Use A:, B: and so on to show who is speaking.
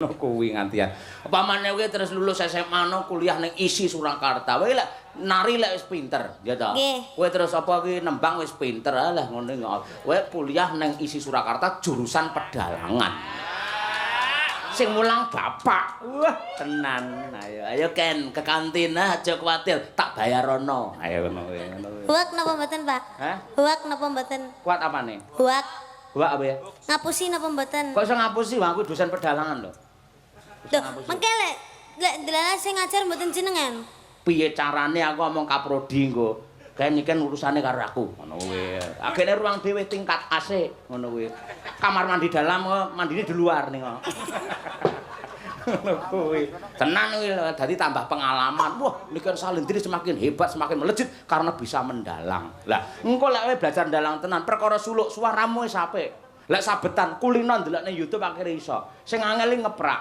A: kuwi ngantian. Upamane kowe terus lulus SMA no kuliah ning ISI Surakarta. Kowe lek nari lek wis pinter, ya ta? Kowe terus apa kuwi nembang wis pinter. Lah ngono kowe kuliah ning ISI Surakarta jurusan pedalangan. Sing mulang bapak. Wah, tenan. Ayo Ken ke kantin aja kuwatir, tak bayarono. Ayo ngono kowe.
B: Huak napa mboten, Pak? Hah? Huak napa mboten?
A: Kuat apane?
B: Huak.
A: Huak apa ya?
B: Ngapusi napa mboten?
A: Kok iso ngapusi, Wah, aku dosen pedalangan lho.
B: Loh, mengke lek delala sing ngajar mboten jenengan.
A: Piye carane aku ngomong kaprodi nggo. Kae niki kan urusane karo aku, ngono kuwi. Agene ruang dhewe tingkat AC, ngono kuwi. Kamar mandi dalam kok mandine di luar ning kok. Ngono kuwi. Tenan kuwi dadi tambah pengalaman. Wah, niki salendri semakin hebat, semakin melejit karena bisa mendalang. Lah, engko lek kowe belajar dalang tenan, perkara suluk suaramu wis apik. Lek sabetan kulino ndelok ning YouTube akhire iso. Sing angel ngeprak.